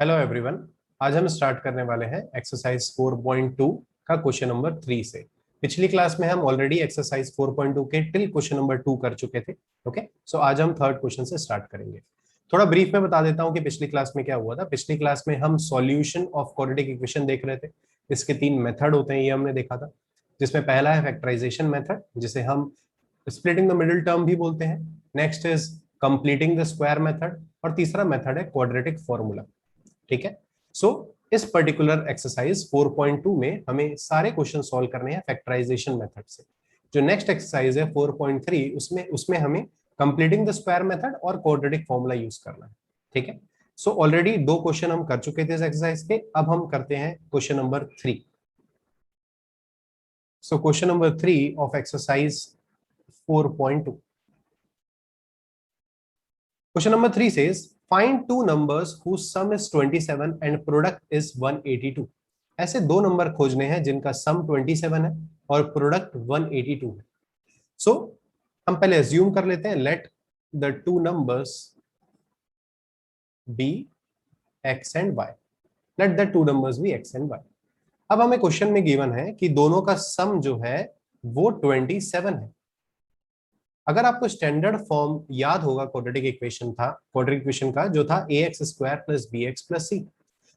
Hello everyone. आज हम start करने वाले हैं एक्सरसाइज 4.2 का क्वेश्चन नंबर 3 से। पिछली क्लास में हम ऑलरेडी एक्सरसाइज 4.2 के टिल क्वेश्चन नंबर 2 कर चुके थे। ओके, सो आज हम थर्ड क्वेश्चन से स्टार्ट करेंगे। थोड़ा ब्रीफ में बता देता हूं कि पिछली क्लास में क्या हुआ था। पिछली क्लास में हम सॉल्यूशन ऑफ क्वाड्रेटिक इक्वेशन देख रहे थे। इसके 3 मेथड होते हैं, ये हमने देखा था, जिसमें पहला है फैक्टराइजेशन मेथड, जिसे हम स्प्लिटिंग द मिडिल टर्म भी बोलते हैं। Next is completing the square method, और तीसरा मेथड है क्वाड्रेटिक फॉर्मूला। ठीक है, सो इस पर्टिकुलर एक्सरसाइज 4.2 में हमें सारे क्वेश्चन सॉल्व करने हैं फैक्टराइजेशन मेथड से। जो नेक्स्ट एक्सरसाइज है 4.3, उसमें हमें कंप्लीटिंग द स्क्वायर मेथड और क्वाड्रेटिक फॉर्मूला यूज करना है। ठीक है, सो ऑलरेडी 2 क्वेश्चन हम कर चुके थे इस एक्सरसाइज के। अब हम करते हैं question number 3। So question number 3 of exercise 4.2। Question number 3 says, find two numbers whose sum is 27 and product is 182. ऐसे दो नंबर खोजने हैं जिनका सम 27 है और प्रोडक्ट 182 है। सो हम पहले अज्यूम कर लेते हैं, let the two numbers be x and y। Let the two numbers be x and y। अब हमें क्वेश्चन में गिवन है कि दोनों का सम जो है वो 27 है। अगर आपको स्टैंडर्ड फॉर्म याद होगा, क्वाड्रेटिक इक्वेशन का जो था ax square plus bx plus c।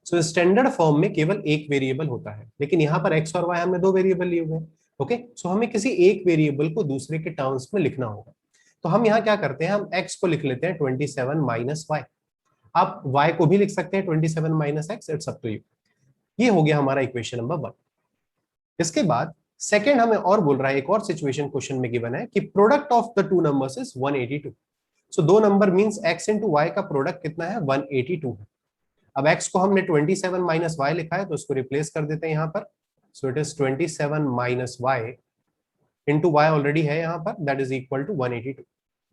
So standard form में केवल एक वेरिएबल होता है, लेकिन यहाँ पर x और y हमने दो वेरिएबल लिए हुए हैं। ओके, सो हमें किसी एक वेरिएबल को दूसरे के टर्म्स में लिखना होगा। तो हम यहाँ क्या करते हैं, हम x को लिख लेते हैं 27 माइनस y। आप y को भी लिख सकते हैं 27 minus x, it's up to you. ये हो गया हमारा इक्वेशन नंबर 1। इसके बाद सेकेंड हमें और बोल रहा है, एक और सिचुएशन क्वेश्चन में गिवन है कि product of the two numbers is 182। So दो number means x into y का प्रोडक्ट कितना है, 182 है। अब x को हमने 27 माइनस वाई लिखा है, तो उसको रिप्लेस कर देते हैं यहाँ पर। So it is 27 minus y into y already है यहाँ पर, that is equal to 182।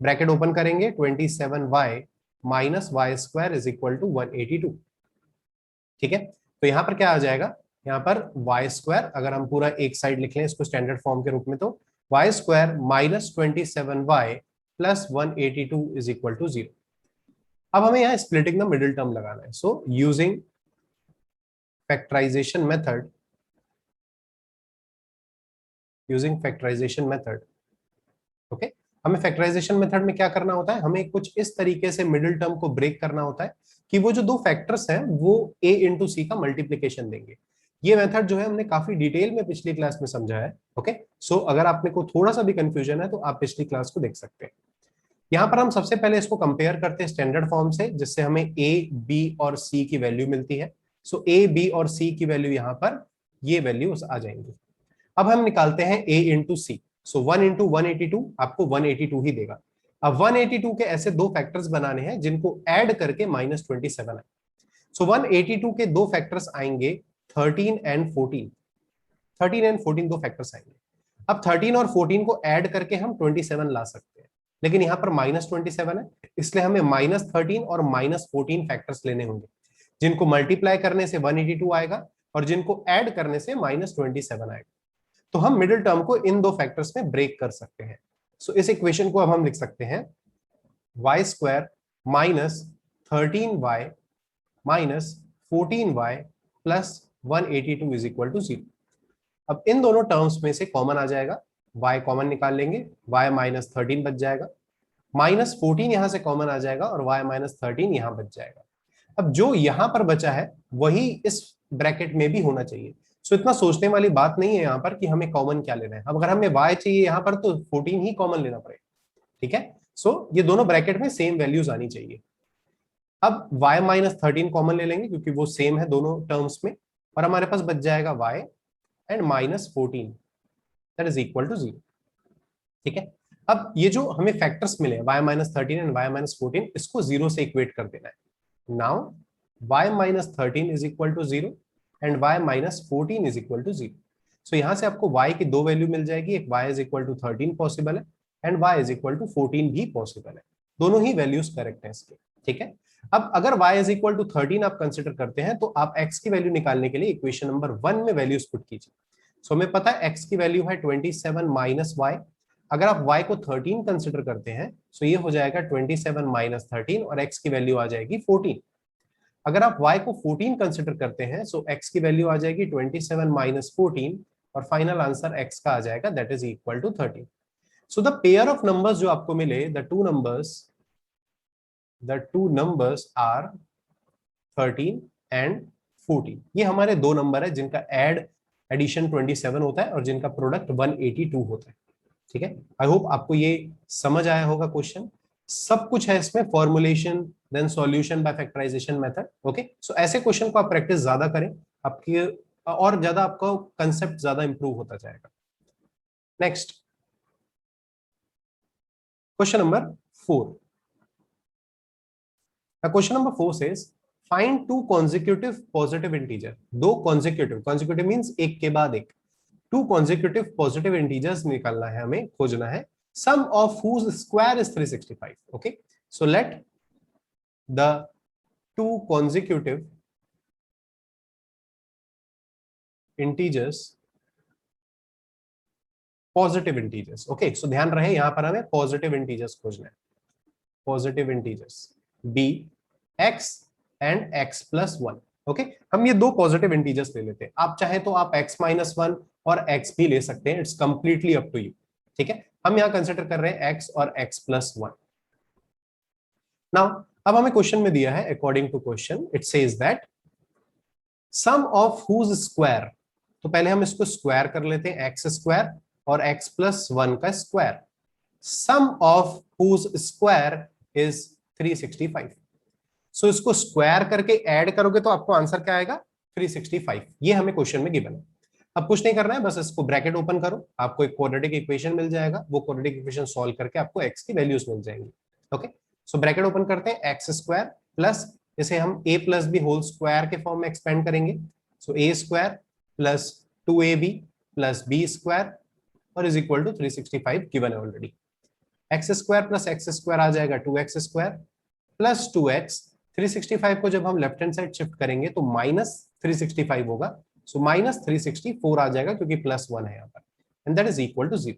Bracket open करेंगे, 27y minus y square is equal to 182। ठीक है, तो यहाँ पर क्या आ जाएगा, यहाँ पर वाई स्क्वायर, अगर हम पूरा एक साइड लिख लें इसको स्टैंडर्ड फॉर्म के रूप में, तो y square minus 27y plus 182 is equal to 0। अब हमें यहाँ स्प्लिटिंग द मिडिल टर्म लगाना है। So using factorisation method, okay, हमें फैक्टराइजेशन मेथड में क्या करना होता है, हमें कुछ इस तरीके से मिडिल टर्म को ब्रेक करना होता है कि वो जो दो फैक्टर्स हैं वो a इंटू सी का मल्टीप्लीकेशन देंगे। ये मेथड जो है हमने काफी डिटेल में पिछली क्लास में समझा है। ओके, सो अगर आपने को थोड़ा सा भी कंफ्यूजन है तो आप पिछली क्लास को देख सकते हैं। यहाँ पर हम सबसे पहले इसको कंपेयर करते हैं स्टैंडर्ड फॉर्म से, जिससे हमें a, b और c की वैल्यू मिलती है। सो a, b और c की वैल्यू यहाँ पर ये वैल्यूज आ जाएंगी। अब हम निकालते हैं a into c. So 1 into 182 आपको 182 ही देगा। अब 182 के ऐसे दो फैक्टर्स बनाने हैं जिनको ऐड करके माइनस 27 आए। सो 182 के दो फैक्टर्स आएंगे 13 एंड 14। 13 एंड 14 दो फैक्टर्स आएंगे। अब 13 और 14 को ऐड करके हम 27 ला सकते हैं, लेकिन यहाँ पर माइनस 27 है, इसलिए हमें माइनस 13 और माइनस 14 फैक्टर्स लेने होंगे, जिनको मल्टीप्लाई करने से 182 आएगा और जिनको ऐड करने से माइनस 27 आएगा। तो हम मिडिल टर्म को इन दो फैक्टर्स में ब्रेक कर सकते हैं। सो इस इक्वेशन को अब हम लिख सकते हैं y square minus 13y minus 14y plus 182 is equal to 0। अब इन दोनों टर्म्स में से कॉमन आ जाएगा, y कॉमन निकाल लेंगे, y माइनस 13 बच जाएगा, माइनस 14 यहां से कॉमन आ जाएगा और y माइनस 13 यहां बच जाएगा। अब जो यहां पर बचा है वही इस ब्रैकेट में भी होना चाहिए। सो इतना सोचने वाली बात नहीं है यहाँ पर कि हमें कॉमन क्या लेना है। अब अगर हमें y चाहिए यहाँ पर तो 14 ही कॉमन लेना पड़ेगा। ठीक है, सो ये दोनों ब्रैकेट में सेम वैल्यूज आनी चाहिए। अब y माइनस 13 कॉमन ले लेंगे क्योंकि वो सेम है दोनों टर्म्स में, और हमारे पास बच जाएगा y and minus 14 that is equal to 0। ठीक है, अब ये जो हमें फैक्टर्स मिले y minus 13 and y minus 14, इसको 0 से इक्वेट कर देना है। Now y minus 13 is equal to 0 and y minus 14 is equal to 0। So यहां से आपको y की दो वैल्यू मिल जाएगी, एक y is equal to 13 possible है and y is equal to 14 भी पॉसिबल है। दोनों ही वैल्यूज करेक्ट है इसके। ठीक है, अब अगर y इज इक्वल टू 13 आप कंसिडर करते हैं तो आप x की वैल्यू निकालने के लिए इक्वेशन नंबर 1 में वैल्यूज पुट कीजिए। सो हमें पता है x की वैल्यू है 27 माइनस y। अगर आप y को 13 कंसिडर करते हैं तो ये हो जाएगा 27 माइनस 13 और x की वैल्यू आ जाएगी 14। अगर आप y को 14 कंसिडर करते हैं, सो x की वैल्यू आ जाएगी 27 माइनस 14 और फाइनल आंसर x का आ जाएगा, that is equal to 13। So the pair of numbers जो आपको मिले, the two numbers are 13 and 14। ये हमारे दो नंबर है जिनका एडिशन 27 होता है और जिनका प्रोडक्ट 182 होता है। ठीक है, आई होप आपको ये समझ आया होगा क्वेश्चन। सब कुछ है इसमें, formulation then solution by factorisation method. Okay, so ऐसे क्वेश्चन को आप प्रैक्टिस ज्यादा करें, आपकी और ज्यादा आपका कंसेप्ट ज्यादा इंप्रूव होता जाएगा। Next question number 4। Question number 4 says find two consecutive positive integer। दो consecutive मींस एक के बाद एक, टू consecutive positive integers निकालना है हमें, खोजना है, sum of whose square is 365। okay, so let the two consecutive integers positive integers. Okay, so ध्यान रहे यहां पर हमें पॉजिटिव इंटीजर्स खोजना है, positive integers be x and x plus one. Okay, हम ये दो पॉजिटिव इंटीजर्स ले लेते हैं, आप चाहे तो आप x माइनस वन और x भी ले सकते हैं, it's completely up to you. ठीक है, हम यहां कंसिडर कर रहे हैं x और x प्लस वन। नाउ अब हमें क्वेश्चन में दिया है, according to question it says that sum of whose square, तो पहले हम इसको स्क्वायर कर लेते हैं, एक्स स्क्वायर और x प्लस वन का square, sum of whose square is 365। सो इसको स्क्वायर करके ऐड करोगे तो आपको आंसर क्या आएगा, 365। ये हमें क्वेश्चन में गिवन है। अब कुछ नहीं करना है, बस इसको ब्रैकेट ओपन करो, आपको एक क्वाड्रेटिक इक्वेशन मिल जाएगा, वो क्वाड्रेटिक इक्वेशन सॉल्व करके आपको x की वैल्यूज मिल जाएंगी। ओके, सो ब्रैकेट ओपन करते हैं, एक्स स्क्वायर प्लस, जैसे हम a plus B whole square के फॉर्म में एक्सपेंड करेंगे, so a square plus 2ab plus b square और इज इक्वल टू 365 गिवन है already. X square plus x square आ जाएगा 2x स्क्वायर प्लस 2x, 365 को जब हम लेफ्ट हैंड साइड शिफ्ट करेंगे तो माइनस 365 होगा, सो माइनस 364 आ जाएगा क्योंकि प्लस 1 है यहाँ पर, and that is equal to 0।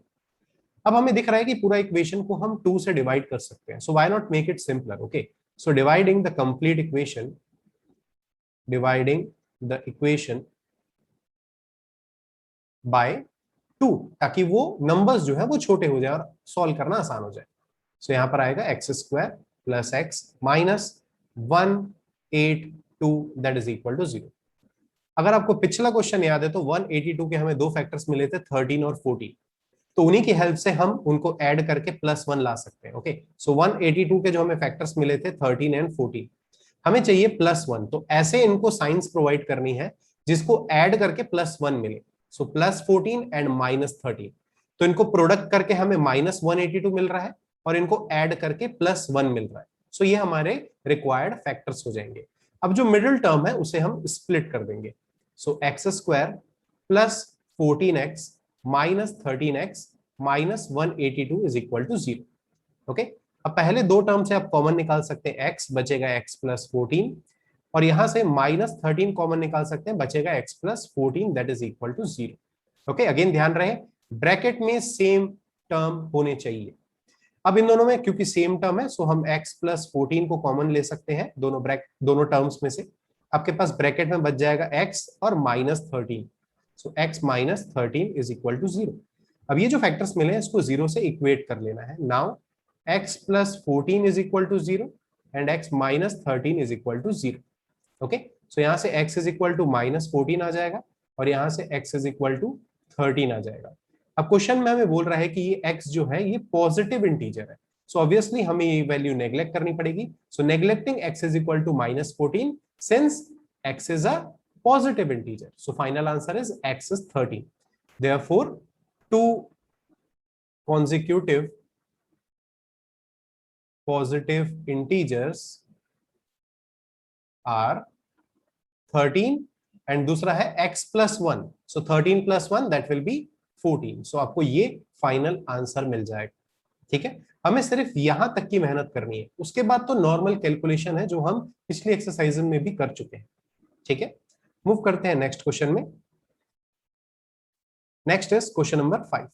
अब हमें दिख रहा है कि पूरा इक्वेशन को हम 2 से डिवाइड कर सकते हैं, so why not make it simpler. Okay, so dividing the complete equation, dividing the equation by 2, ताकि वो नंबर्स जो है वो छोटे हो जाए और सॉल्व करना आसान हो जाए। सो यहाँ पर आएगा x square plus x minus 182 that is equal to 0। अगर आपको पिछला क्वेश्चन याद है तो 182 के हमें दो फैक्टर्स मिले थे, 13 और 14, तो उन्हीं की हेल्प से हम उनको ऐड करके प्लस 1 ला सकते हैं। ओके, सो 182 के जो हमें फैक्टर्स मिले थे 13 एंड 14, हमें चाहिए प्लस 1, तो ऐसे इनको साइंस प्रोवाइड करनी है जिसको ऐड करके प्लस 1 मिले, सो प्लस 14 एंड माइनस 13, तो इनको प्रोडक्ट करके हमें माइनस 182 मिल रहा है और इनको ऐड करके प्लस 1 मिल रहा है, सो ये हमारे रिक्वायर्ड फैक्टर्स हो जाएंगे। अब जो मिडिल टर्म है उसे हम स्प्लिट कर देंगे, so x square plus 14x minus 13x minus 182 is equal to 0। Okay, अब पहले दो टर्म से आप कॉमन निकाल सकते हैं, x बचेगा x प्लस 14 और यहां से माइनस 13 कॉमन निकाल सकते हैं, बचेगा x plus 14 that is equal to 0। Okay, again ध्यान रहे ब्रैकेट में सेम टर्म होने चाहिए। अब इन दोनों में क्योंकि सेम टर्म है सो हम x प्लस 14 को कॉमन ले सकते हैं दोनों टर्म्स में से, आपके पास ब्रैकेट में बच जाएगा x और minus 13, so x minus 13 is equal to 0। अब ये जो फैक्टर्स मिले हैं इसको 0 से इक्वेट कर लेना है। Now x plus 14 is equal to 0 and x minus 13 is equal to 0। Okay, so यहां से x is equal to minus 14 आ जाएगा और यहां से x इज इक्वल टू 13 आ जाएगा। अब क्वेश्चन में हमें बोल रहा है कि ये x जो है ये पॉजिटिव इंटीजर है, सो ऑब्वियसली हमें ये वैल्यू नेग्लेक्ट करनी पड़ेगी, so neglecting x is equal to minus 14 since x is a positive integer, so final answer is x is 13। Therefore two consecutive positive integers are 13 and दूसरा है x plus 1, so 13 plus 1 that will be 14, so आपको ये final answer मिल जाएगा। ठीक है, हमें सिर्फ यहां तक की मेहनत करनी है, उसके बाद तो नॉर्मल कैलकुलेशन है जो हम पिछली एक्सरसाइज में भी कर चुके हैं। ठीक है, मूव करते हैं नेक्स्ट क्वेश्चन में। Next is question number 5।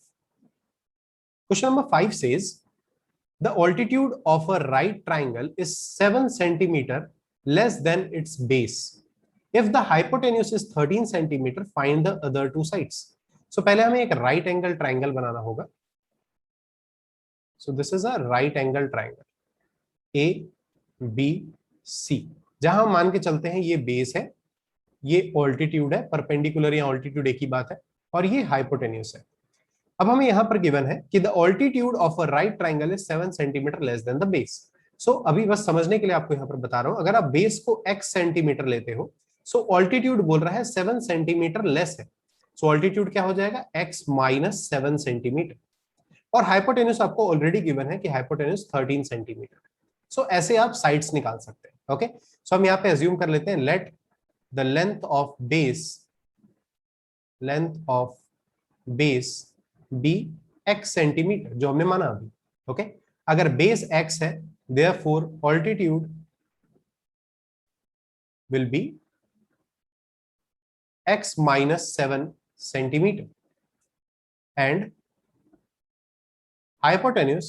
Question number 5 says the altitude of a right triangle is 7 centimeter less than its base. If the hypotenuse is 13 centimeter, find the other two sides. So पहले हमें एक right angle triangle बनाना होगा. So this is a right angle triangle A B C, जहां हम मान के चलते हैं ये बेस है, ये ऑल्टीट्यूड है, परपेंडिकुलर या ऑल्टीट्यूड एक ही बात है, और ये हाइपोटेन्यूस है. अब हमें यहां पर गिवन है कि the altitude of a right triangle is 7 centimetre less than the base. So अभी बस समझने के लिए आपको यहां पर बता रहा हूं, अगर आप बेस को x सेंटीमीटर लेते हो, सो ऑल्टीट्यूड बोल रहा है 7 सेंटीमीटर लेस है. सो ऑल्टीट्यूड क्या हो जाएगा, x माइनस 7 सेंटीमीटर. और हाइपोटेन्यूस आपको ऑलरेडी गिवन है कि हाइपोटेन्यूस 13 सेंटीमीटर. सो ऐसे आप साइड्स निकाल सकते हैं. ओके, सो हम यहाँ पे अज्यूम कर लेते हैं, let the length of base be x centimetre, जो हमने माना अभी. ओके, अगर बेस x है, therefore altitude will be x minus 7 centimetre and hypotenuse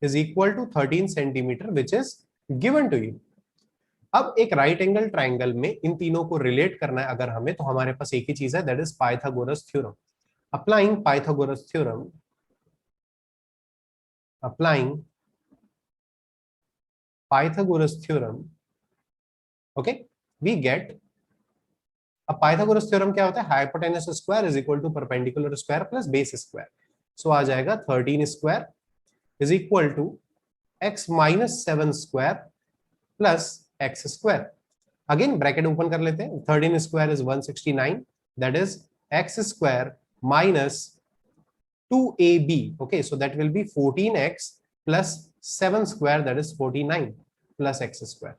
is equal to 13 centimeter which is given to you. अब एक राइट एंगल ट्राइंगल में इन तीनों को रिलेट करना है अगर हमें, तो हमारे पास एक ही चीज है, that is Pythagoras theorem. Applying Pythagoras theorem, okay, we get. अब पाइथागोरस थ्योरम क्या होता है, hypotenuse square is equal to perpendicular square plus base square. So आ जाएगा 13 square is equal to x minus 7 square plus x square. Again bracket open कर लेते हैं, 13 square is 169, that is x square minus 2ab. Okay, so that will be 14x plus 7 square, that is 49 plus x square.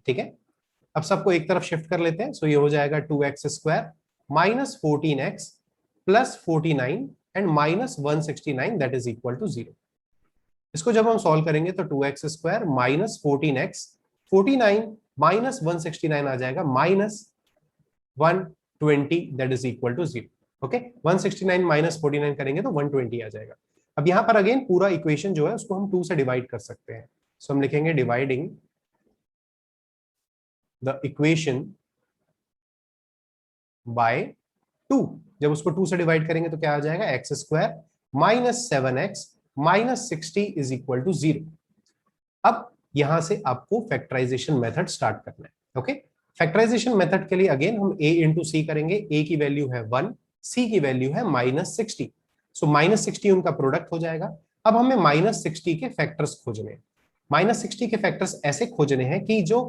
ठीक है, अब सबको एक तरफ shift कर लेते हैं. सो ये हो जाएगा 2x square minus 14x plus 49 and minus 169, that is equal to 0. इसको जब हम सॉल्व करेंगे तो 2x square minus 14x, 49 minus 169 आ जाएगा minus 120, that is equal to 0. Okay, 169 minus 49 करेंगे तो 120 आ जाएगा. अब यहां पर अगेन पूरा इक्वेशन जो है उसको हम 2 से डिवाइड कर सकते हैं. सो हम लिखेंगे डिवाइडिंग द इक्वेशन बाय 2. जब उसको 2 से डिवाइड करेंगे तो क्या आ जाएगा, x square minus 7x minus 60 is equal to 0. अब यहां से आपको फैक्टराइजेशन मेथड स्टार्ट करना है. ओके, फैक्टराइजेशन मेथड के लिए अगेन हम a इंटू सी करेंगे. a की वैल्यू है 1, c की वैल्यू है माइनस 60. सो माइनस 60 उनका प्रोडक्ट हो जाएगा. अब हमें माइनस 60 के फैक्टर्स खोजने हैं. माइनस 60 के फैक्टर्स ऐसे खोजने हैं कि जो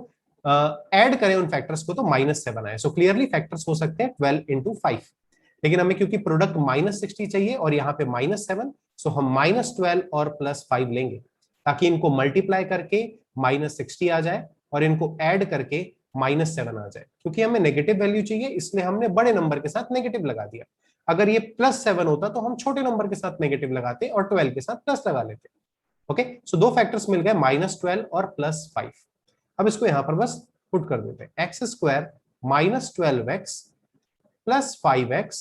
ऐड करें उन फैक्टर्स को तो माइनस 7 आए. सो क्लियरली फैक्टर्स हो सकते हैं 12 इंटू 5, लेकिन हमें क्योंकि प्रोडक्ट माइनस 60 चाहिए और यहाँ पे माइनस 7, सो हम माइनस 12 और प्लस 5 लेंगे ताकि इनको मल्टीप्लाई करके माइनस 60 आ जाए और इनको ऐड करके माइनस 7 आ जाए. क्योंकि हमें नेगेटिव वैल्यू चाहिए इसलिए हमने बड़े नंबर के साथ नेगेटिव लगा दिया. अगर ये प्लस 7 होता तो हम छोटे नंबर के साथ नेगेटिव लगाते और 12 के साथ प्लस लगा लेते. ओके, सो दो फैक्टर्स मिल गए, माइनस 12 और प्लस 5. अब इसको यहां पर बस पुट कर देते हैं, x square minus 12x plus 5x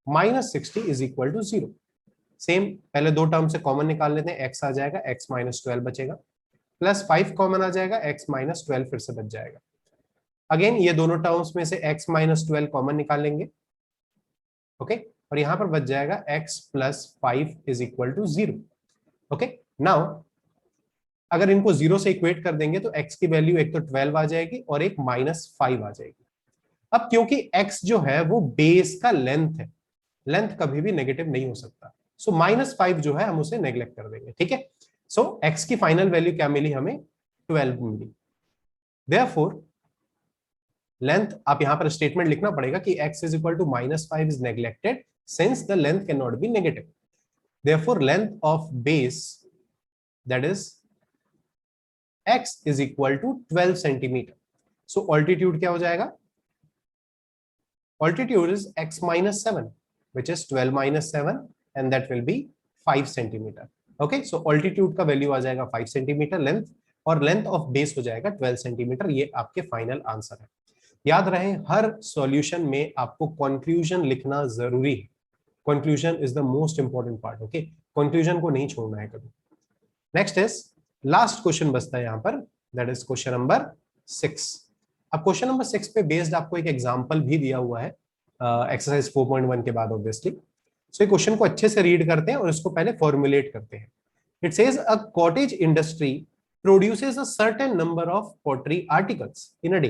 minus 60 is equal to 0. Same पहले दो टर्म से कॉमन निकाल लेते हैं, x आ जाएगा, x माइनस 12 बचेगा, प्लस 5 कॉमन आ जाएगा, x माइनस 12 फिर से बच जाएगा. अगेन ये दोनों टर्म्स में से x माइनस 12 कॉमन निकाल लेंगे. ओके, और यहां पर बच जाएगा x plus 5 is equal to 0. Okay, now अगर इनको 0 से इक्वेट कर देंगे तो x की वैल्यू एक तो 12 आ जाएगी और एक माइनस 5 आ जाएगी. अब क्योंकि x जो है वो बेस का लेंथ है, लेंथ कभी भी नेगेटिव नहीं हो सकता, सो माइनस 5 जो है हम उसे नेग्लेक्ट कर देंगे. ठीक है, सो x की फाइनल वैल्यू क्या मिली हमें, 12 मिली. देयरफॉर लेंथ, आप यहां पर स्टेटमेंट लिखना पड़ेगा कि x is equal to minus 5 is neglected since the length can not be negative. Therefore length of base that is x is equal to 12 centimetre. So altitude क्या हो जाएगा, altitude is x minus 7 which is 12 minus 7 and that will be 5 centimeter. okay, so altitude का value आ जाएगा 5 centimetre length और length of base हो जाएगा 12 centimetre. ये आपके फाइनल आंसर है. याद रहे हर सॉल्यूशन में आपको कंक्लूजन लिखना जरूरी है. Conclusion is the most important part. Okay, conclusion को नहीं छोड़ना है कभी. नेक्स्ट इज लास्ट क्वेश्चन बचता है यहाँ पर, दैट इज क्वेश्चन नंबर 6। अब क्वेश्चन नंबर 6 पे बेस्ड आपको एक एग्जांपल भी दिया हुआ है एक्सरसाइज 4.1 के बाद ऑब्वियसली। सो ये क्वेश्चन को अच्छे से रीड करते हैं और इसको पहले फॉर्मुलेट करते हैं। It says a cottage industry produces a certain number of pottery articles in a day.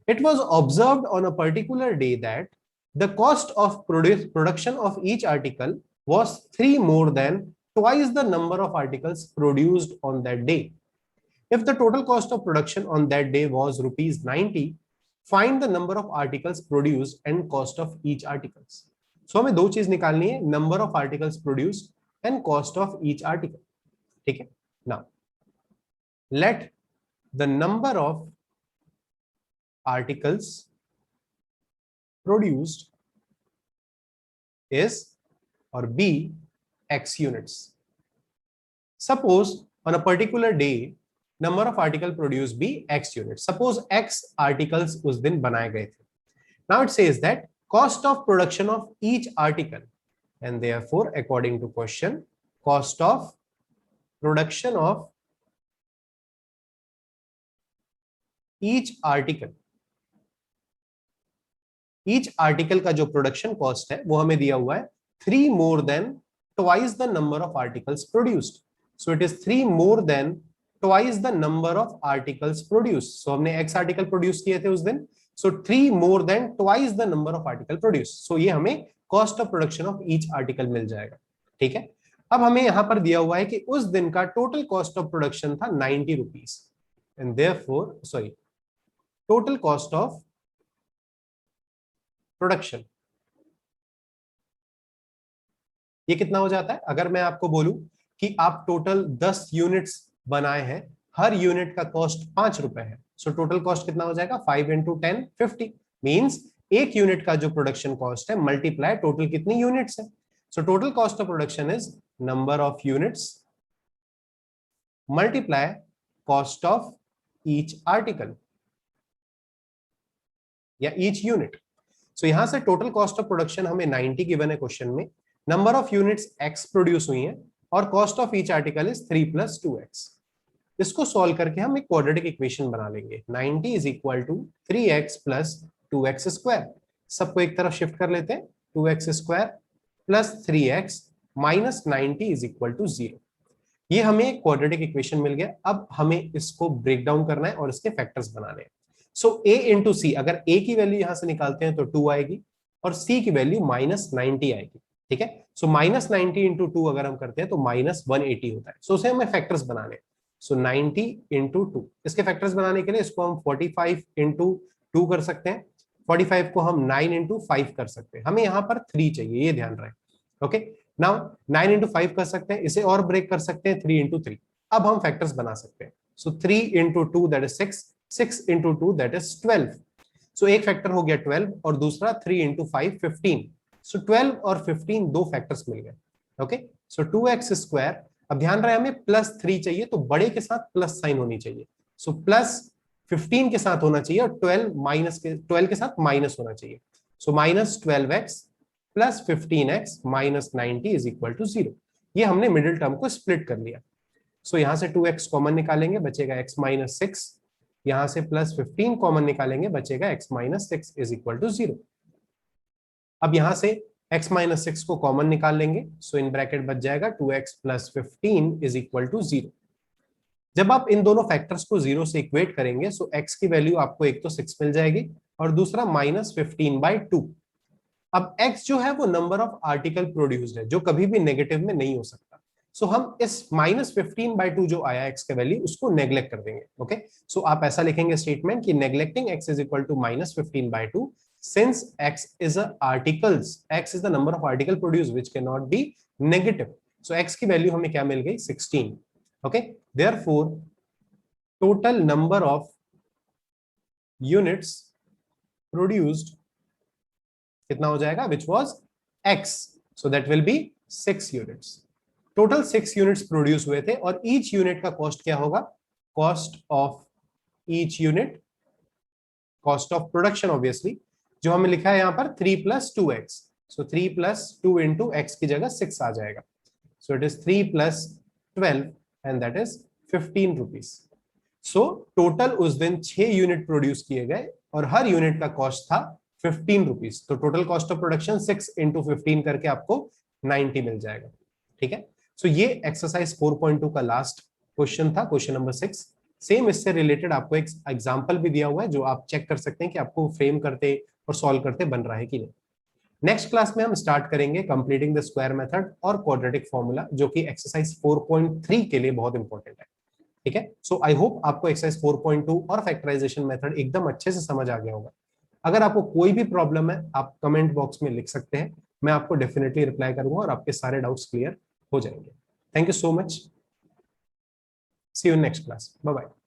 It was observed on a particular day that the cost of production of each article was 3 more than twice the number of articles produced on that day. If the total cost of production on that day was rupees 90, find the number of articles produced and cost of each articles. So हमें दो चीज निकालनी है, number of articles produced and cost of each article. ठीक है? Now let the number of articles produced is or be x units. Suppose on a particular day number of article produced be x units. Suppose x articles उस दिन बनाए गए थे. Now it says that cost of production of each article, and therefore according to question, cost of production of each article का जो production cost है वो हमें दिया हुआ है 3 more than twice the number of articles produced. So it is 3 more than twice the number of articles produced. So हमने x article produce किए थे उस दिन, so 3 more than twice the number of article produced. So ये हमें cost of production of each article मिल जाएगा. ठीक है, अब हमें यहां पर दिया हुआ है कि उस दिन का टोटल कॉस्ट ऑफ प्रोडक्शन था 90 rupees, and therefore sorry total cost of production ये कितना हो जाता है? अगर मैं आपको बोलूं कि आप टोटल 10 यूनिट्स बनाए हैं, हर यूनिट का कॉस्ट 5 रुपए है, सो टोटल कॉस्ट कितना हो जाएगा? 5 into 10 50 मींस एक यूनिट का जो प्रोडक्शन कॉस्ट है मल्टीप्लाई टोटल कितनी यूनिट्स है. So total cost of production is number of units multiply cost of each article या ईच यूनिट. सो यहां से टोटल कॉस्ट ऑफ प्रोडक्शन हमें 90 गिवन है क्वेश्चन में, number of units x produce हुई हैं और cost of each article is 3 + 2x. इसको सॉल्व करके हम एक क्वाड्रेटिक इक्वेशन बना लेंगे. 90 is equal to 3x + 2x square. सबको एक तरफ शिफ्ट कर लेते हैं. 2x square plus 3x minus 90 is equal to 0. ये हमें क्वाड्रेटिक इक्वेशन मिल गया. अब हमें इसको ब्रेक डाउन करना है और इसके फैक्टर्स बनाने हैं. सो a इंटू सी, अगर a की वैल्यू यहां से निकालते हैं तो 2 आएगी और c की वैल्यू -90 आएगी. ठीक है, सो -90 इंटू 2 अगर हम करते हैं तो -180 होता है. सो उसे हमें फैक्टर्स बनाने. सो 90 इंटू 2, इसके फैक्टर्स बनाने के लिए इसको हम 45 इंटू 2 कर सकते हैं. 45 को हम 9 इंटू 5 कर सकते हैं. हमें यहाँ पर 3 चाहिए, ये ध्यान रहे. ओके, नाउ 9 इंटू 5 कर सकते हैं, इसे और ब्रेक कर सकते हैं 3 इंटू 3. अब हम फैक्टर्स बना सकते हैं. सो 3 into 2 that is 6, 6 into 2 that is 12. सो एक फैक्टर हो गया 12 और दूसरा 3 इंटू 5 15. सो 12 और 15 दो फैक्टर्स मिल गए. ओके, सो 2x स्क्वायर. अब ध्यान रहे हमें +3 चाहिए तो बड़े के साथ प्लस साइन होनी चाहिए. सो प्लस 15 के साथ होना चाहिए और 12 के साथ माइनस होना चाहिए. So -12x plus 15x minus 90 is equal to 0. ये हमने मिडिल टर्म को स्प्लिट कर लिया. सो यहां से 2x कॉमन निकालेंगे, बचेगा x - 6. यहां से प्लस 15 कॉमन निकालेंगे, बचेगा x - 6 इज इक्वल टू 0. अब यहां से x - 6 को कॉमन निकाल लेंगे. सो इन ब्रैकेट बच जाएगा 2x + 15 इज इक्वल टू 0. जब आप इन दोनों फैक्टर्स को 0 से इक्वेट करेंगे सो x की वैल्यू आपको एक तो 6 मिल जाएगी और दूसरा -15/2. अब x जो है वो नंबर ऑफ आर्टिकल प्रोड्यूस्ड है, जो कभी भी नेगेटिव में नहीं हो सकता. सो हम इस -15/2 जो आया x का वैल्यू उसको नेग्लेक्ट कर देंगे. ओके, सो आप ऐसा लिखेंगे स्टेटमेंट कि neglecting x is equal to -15/2 since x is x is the number of article produced which cannot be negative. So x की वैल्यू हमें क्या मिल गई? 16. Okay, therefore total number of units produced कितना हो जाएगा? which was x, so that will be 6 units. Total 6 units produce हुए थे और ईच यूनिट का कॉस्ट क्या होगा? Cost of each unit, cost of production obviously, जो हमें लिखा है यहां पर 3 + 2x. सो 3 + 2 इंटू x की जगह 6 आ जाएगा. सो it is 3 + 12 and that is 15 rupees. So total उस दिन 6 यूनिट प्रोड्यूस किए गए और हर यूनिट का कॉस्ट था 15 रुपीज। तो total cost of production 6 into 15 करके आपको 90 मिल जाएगा। ठीक है, सो ये एक्सरसाइज 4.2 का लास्ट क्वेश्चन था, क्वेश्चन नंबर 6। सेम इससे रिलेटेड आपको एक एग्जांपल भी दिया हुआ है जो आप चेक कर सकते हैं कि आपको फ्रेम करते और सॉल्व करते बन रहा है कि नहीं। नेक्स्ट क्लास में हम स्टार्ट करेंगे कंप्लीटिंग द स्क्वायर मेथड और क्वाड्रेटिक फॉर्मूला, जो कि एक्सरसाइज 4.3 के लिए बहुत इंपॉर्टेंट है। ठीक है, सो आई होप आपको एक्सरसाइज 4.2 और फैक्टराइजेशन मेथड एकदम अच्छे से समझ आ गया होगा। अगर आपको कोई भी प्रॉब्लम है आप कमेंट बॉक्स में लिख सकते हैं, मैं आपको डेफिनेटली रिप्लाई करूंगा और आपके सारे डाउट्स क्लियर हो जाएंगे। Thank you so much, see you in next class, bye bye.